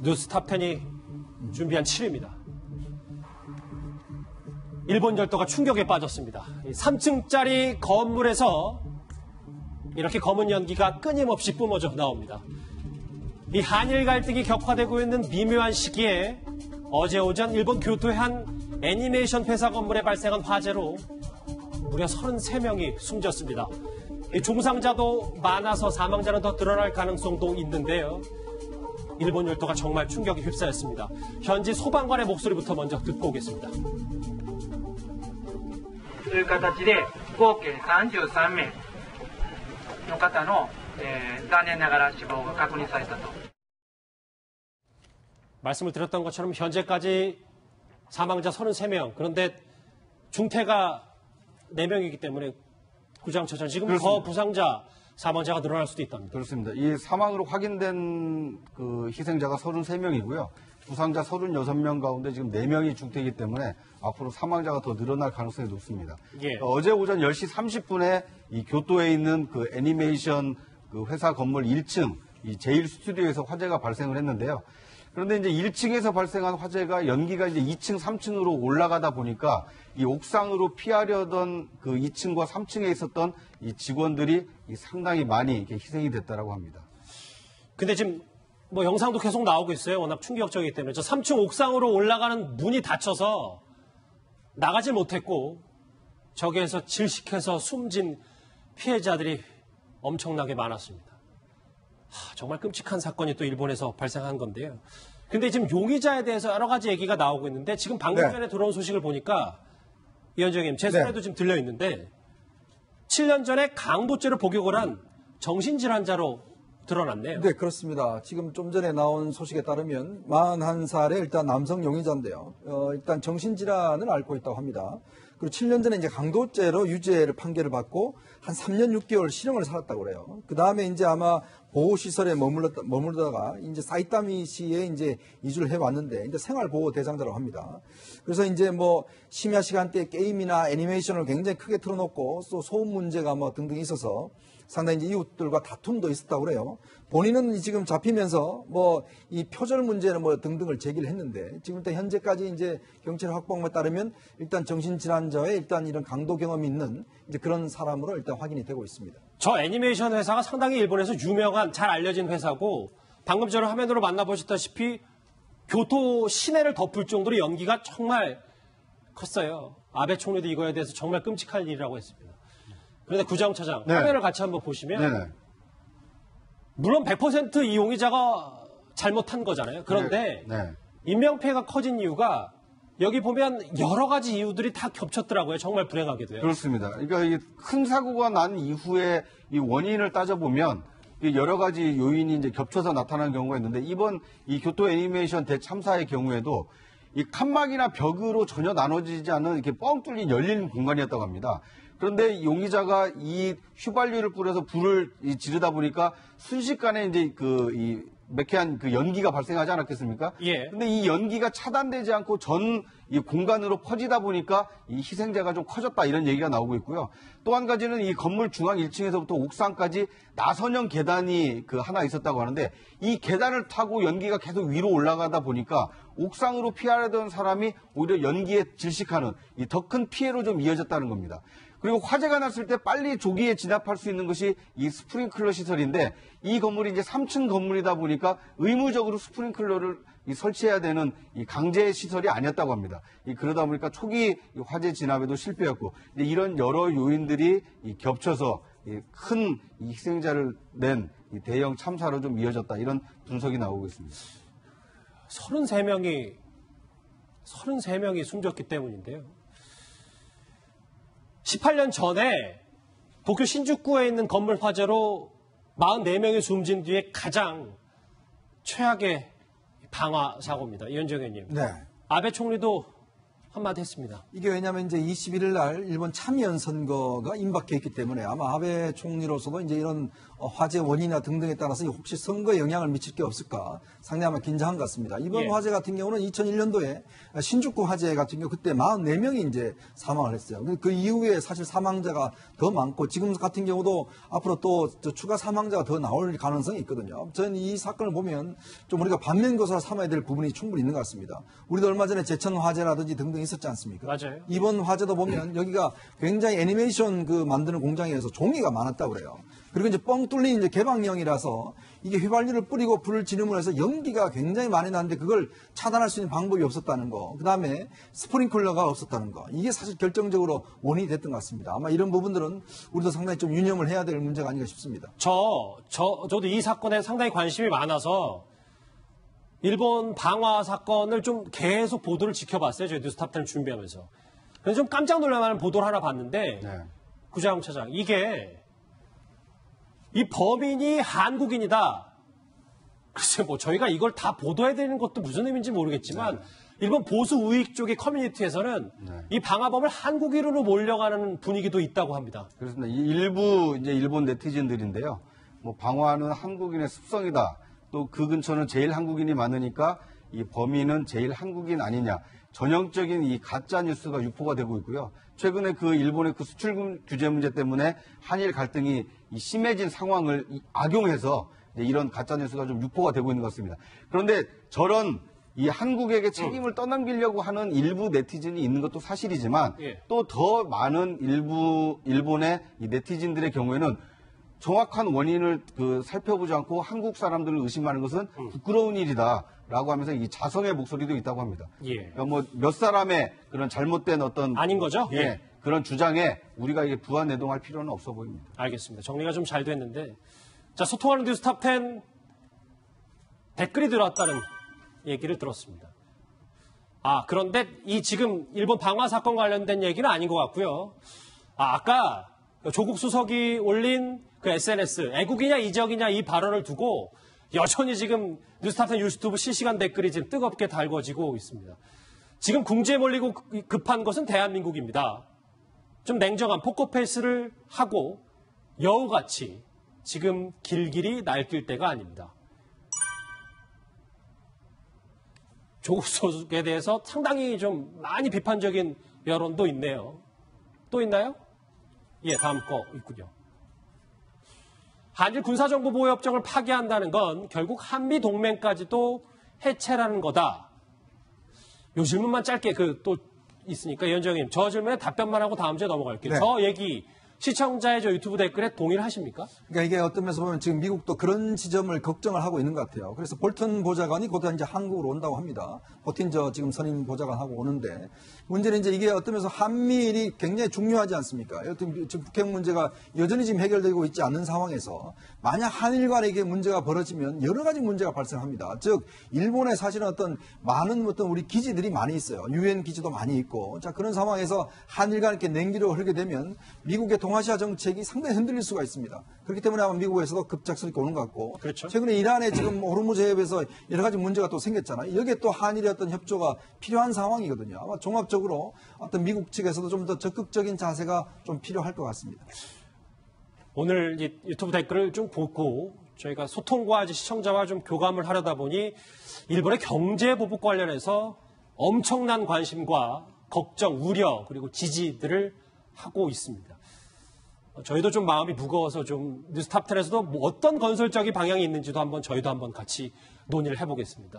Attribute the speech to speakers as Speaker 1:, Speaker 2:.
Speaker 1: 뉴스탑 10이 준비한 7위입니다. 일본 열도가 충격에 빠졌습니다. 3층짜리 건물에서 이렇게 검은 연기가 끊임없이 뿜어져 나옵니다. 이 한일 갈등이 격화되고 있는 미묘한 시기에 어제 오전 일본 교토의 한 애니메이션 회사 건물에 발생한 화재로 무려 33명이 숨졌습니다. 중상자도 많아서 사망자는 더 늘어날 가능성도 있는데요. 일본 열도가 정말 충격에 휩싸였습니다. 현지 소방관의 목소리부터 먼저 듣고 오겠습니다.
Speaker 2: という形で合計33名の方の、残念ながら死亡が確認されたと。
Speaker 1: 말씀을 드렸던 것처럼 현재까지 사망자 33명, 그런데 중태가 4명이기 때문에 구장처장 지금 더 부상자, 사망자가 늘어날 수도 있답니다.
Speaker 3: 그렇습니다. 이 사망으로 확인된 그 희생자가 33명이고요. 부상자 36명 가운데 지금 4명이 중태이기 때문에 앞으로 사망자가 더 늘어날 가능성이 높습니다.
Speaker 1: 예.
Speaker 3: 어제 오전 10시 30분에 이 교토에 있는 그 애니메이션 그 회사 건물 1층 이 제1 스튜디오에서 화재가 발생을 했는데요. 그런데 이제 1층에서 발생한 화재가 연기가 이제 2층, 3층으로 올라가다 보니까 이 옥상으로 피하려던 그 2층과 3층에 있었던 이 직원들이 상당히 많이 이렇게 희생이 됐다라고 합니다.
Speaker 1: 근데 지금 뭐 영상도 계속 나오고 있어요. 워낙 충격적이기 때문에. 저 3층 옥상으로 올라가는 문이 닫혀서 나가질 못했고 저기에서 질식해서 숨진 피해자들이 엄청나게 많았습니다. 정말 끔찍한 사건이 또 일본에서 발생한 건데요. 근데 지금 용의자에 대해서 여러 가지 얘기가 나오고 있는데 지금 방금 전에 들어온 소식을 보니까 위원장님 제 손에도 지금 들려 있는데 7년 전에 강도죄로 복역을 한 정신질환자로 드러났네요.
Speaker 4: 네, 그렇습니다. 지금 좀 전에 나온 소식에 따르면 41살의 일단 남성 용의자인데요. 일단 정신질환을 앓고 있다고 합니다. 그리고 7년 전에 이제 강도죄로 유죄를 판결을 받고 한 3년 6개월 실형을 살았다고 그래요. 그 다음에 이제 아마 보호시설에 머물다가 이제 사이타미시에 이제 이주를 해왔는데 이제 생활보호 대상자라고 합니다. 그래서 이제 뭐 심야 시간대에 게임이나 애니메이션을 굉장히 크게 틀어놓고 또 소음 문제가 뭐 등등 있어서 상당히 이제 이웃들과 다툼도 있었다고 그래요. 본인은 지금 잡히면서 뭐 이 표절 문제는 뭐 등등을 제기를 했는데 지금 일단 현재까지 이제 경찰 확보에 따르면 일단 정신질환자의 일단 이런 강도 경험이 있는 이제 그런 사람으로 일단 확인이 되고 있습니다.
Speaker 1: 저 애니메이션 회사가 상당히 일본에서 유명한 잘 알려진 회사고 방금 전에 화면으로 만나보셨다시피 교토 시내를 덮을 정도로 연기가 정말 컸어요. 아베 총리도 이거에 대해서 정말 끔찍할 일이라고 했습니다. 그런데 구장차장 화면을 같이 한번 보시면 물론 100% 이 용의자가 잘못한 거잖아요. 그런데 인명피해가 커진 이유가 여기 보면 여러 가지 이유들이 다 겹쳤더라고요. 정말 불행하게도요.
Speaker 3: 그렇습니다. 그러니까 이게 큰 사고가 난 이후에 이 원인을 따져보면 여러 가지 요인이 이제 겹쳐서 나타나는 경우가 있는데 이번 이 교토 애니메이션 대참사의 경우에도 이 칸막이나 벽으로 전혀 나눠지지 않는 이렇게 뻥 뚫린 열린 공간이었다고 합니다. 그런데 용의자가 이 휘발유를 뿌려서 불을 지르다 보니까 순식간에 이제 이 매캐한 그 연기가 발생하지 않았겠습니까?
Speaker 1: 예.
Speaker 3: 근데 이 연기가 차단되지 않고 전 이 공간으로 퍼지다 보니까 이 희생자가 좀 커졌다 이런 얘기가 나오고 있고요. 또 한 가지는 이 건물 중앙 1층에서부터 옥상까지 나선형 계단이 그 하나 있었다고 하는데 이 계단을 타고 연기가 계속 위로 올라가다 보니까 옥상으로 피하려던 사람이 오히려 연기에 질식하는 이 더 큰 피해로 좀 이어졌다는 겁니다. 그리고 화재가 났을 때 빨리 조기에 진압할 수 있는 것이 이 스프링클러 시설인데 이 건물이 이제 3층 건물이다 보니까 의무적으로 스프링클러를 설치해야 되는 이 강제 시설이 아니었다고 합니다. 그러다 보니까 초기 화재 진압에도 실패했고 이런 여러 요인들이 겹쳐서 큰 희생자를 낸 대형 참사로 좀 이어졌다 이런 분석이 나오고 있습니다.
Speaker 1: 33명이 숨졌기 때문인데요. 18년 전에 도쿄 신주쿠에 있는 건물 화재로 44명이 숨진 뒤에 가장 최악의 방화 사고입니다. 이현정 의원님.
Speaker 4: 네.
Speaker 1: 아베 총리도 한마디 했습니다.
Speaker 4: 이게 왜냐하면 이제 21일 날 일본 참의원 선거가 임박해 있기 때문에 아마 아베 총리로서도 이제 이런 화재 원인이나 등등에 따라서 혹시 선거에 영향을 미칠 게 없을까 상당히 아마 긴장한 것 같습니다. 이번
Speaker 1: 예.
Speaker 4: 화재 같은 경우는 2001년도에 신주쿠 화재 같은 경우 그때 44명이 이제 사망을 했어요. 그 이후에 사실 사망자가 더 많고 지금 같은 경우도 앞으로 또 추가 사망자가 더 나올 가능성이 있거든요. 저는 이 사건을 보면 좀 우리가 반면교사로 삼아야 될 부분이 충분히 있는 것 같습니다. 우리도 얼마 전에 제천 화재라든지 등등 있었지 않습니까?
Speaker 1: 맞아요.
Speaker 4: 이번 화재도 보면 여기가 굉장히 애니메이션 그 만드는 공장에서 종이가 많았다고 그래요. 그리고 이제 뻥 뚫린 이제 개방형이라서 이게 휘발유를 뿌리고 불을 지름을 해서 연기가 굉장히 많이 나는데 그걸 차단할 수 있는 방법이 없었다는 거. 그 다음에 스프링클러가 없었다는 거. 이게 사실 결정적으로 원인이 됐던 것 같습니다. 아마 이런 부분들은 우리도 상당히 좀 유념을 해야 될 문제가 아닌가 싶습니다.
Speaker 1: 저도 이 사건에 상당히 관심이 많아서 일본 방화 사건을 좀 계속 보도를 지켜봤어요. 저희 뉴스탑10을 준비하면서. 그래서 좀 깜짝 놀랄 만한 보도를 하나 봤는데
Speaker 3: 네.
Speaker 1: 구자영 차장, 이게 이 범인이 한국인이다. 글쎄 뭐 저희가 이걸 다 보도해야 되는 것도 무슨 의미인지 모르겠지만 일본 보수 우익 쪽의 커뮤니티에서는 이 방화범을 한국인으로 몰려가는 분위기도 있다고 합니다.
Speaker 3: 그렇습니다. 이 일부 이제 일본 네티즌들인데요. 뭐 방화는 한국인의 습성이다. 또 그 근처는 제일 한국인이 많으니까 이 범인은 제일 한국인 아니냐. 전형적인 이 가짜 뉴스가 유포가 되고 있고요. 최근에 그 일본의 그 수출 규제 문제 때문에 한일 갈등이 이 심해진 상황을 악용해서 이제 이런 가짜 뉴스가 좀 유포가 되고 있는 것 같습니다. 그런데 저런 이 한국에게 책임을 떠넘기려고 하는 일부 네티즌이 있는 것도 사실이지만
Speaker 1: 예.
Speaker 3: 또 더 많은 일부 일본의 이 네티즌들의 경우에는 정확한 원인을 살펴보지 않고 한국 사람들을 의심하는 것은 부끄러운 일이다라고 하면서 이 자성의 목소리도 있다고 합니다.
Speaker 1: 예.
Speaker 3: 그러니까 뭐 몇 사람의 그런 잘못된 어떤
Speaker 1: 아닌 거죠?
Speaker 3: 예,
Speaker 1: 예.
Speaker 3: 그런 주장에 우리가 이게 부안내동할 필요는 없어 보입니다.
Speaker 1: 알겠습니다. 정리가 좀 잘 됐는데 자, 소통하는 뉴스탑10 댓글이 들어왔다는 얘기를 들었습니다. 그런데 이 지금 일본 방화 사건 관련된 얘기는 아닌 것 같고요. 아까 조국 수석이 올린 그 SNS 애국이냐 이적이냐 이 발언을 두고 여전히 지금 뉴스탑10 유튜브 실시간 댓글이 지금 뜨겁게 달궈지고 있습니다. 지금 궁지에 몰리고 급한 것은 대한민국입니다. 좀 냉정한 포커페이스를 하고 여우같이 지금 길길이 날뛸 때가 아닙니다. 조국 수석에 대해서 상당히 좀 많이 비판적인 여론도 있네요. 또 있나요? 예, 다음 거 있군요. 한일 군사정보보호협정을 파기한다는 건 결국 한미동맹까지도 해체라는 거다. 요 질문만 짧게 또 있으니까 위원장님 저 질문에 답변만 하고 다음 주에 넘어갈게요.
Speaker 4: 네.
Speaker 1: 저 얘기 시청자의 저 유튜브 댓글에 동의를 하십니까?
Speaker 4: 그러니까 이게 어떤 면에서 보면 지금 미국도 그런 지점을 걱정을 하고 있는 것 같아요. 그래서 볼턴 보좌관이 곧 이제 한국으로 온다고 합니다. 보틴저 지금 선임 보좌관하고 오는데 문제는 이제 이게 어떤 면에서 한미일이 굉장히 중요하지 않습니까? 여튼 지금 북핵 문제가 여전히 지금 해결되고 있지 않는 상황에서 만약 한일 간에 이게 문제가 벌어지면 여러 가지 문제가 발생합니다. 즉 일본에 사실은 어떤 많은 어떤 우리 기지들이 많이 있어요. 유엔 기지도 많이 있고 자 그런 상황에서 한일 간에 이렇게 냉기를 흐르게 되면 미국의 동아시아 정책이 상당히 흔들릴 수가 있습니다. 그렇기 때문에 아마 미국에서도 급작스럽게 오는 것 같고
Speaker 1: 그렇죠.
Speaker 4: 최근에 이란에 지금 호르무즈 해협에서 여러 가지 문제가 또 생겼잖아요. 여기에 또 한일의 어떤 협조가 필요한 상황이거든요. 아마 종합적으로 어떤 미국 측에서도 좀 더 적극적인 자세가 좀 필요할 것 같습니다.
Speaker 1: 오늘 이 유튜브 댓글을 좀 보고 저희가 소통과 시청자와 좀 교감을 하려다 보니 일본의 경제 보복 관련해서 엄청난 관심과 걱정, 우려 그리고 지지들을 하고 있습니다. 저희도 좀 마음이 무거워서 좀 뉴스탑10에서도 뭐 어떤 건설적인 방향이 있는지도 저희도 한번 같이 논의를 해보겠습니다.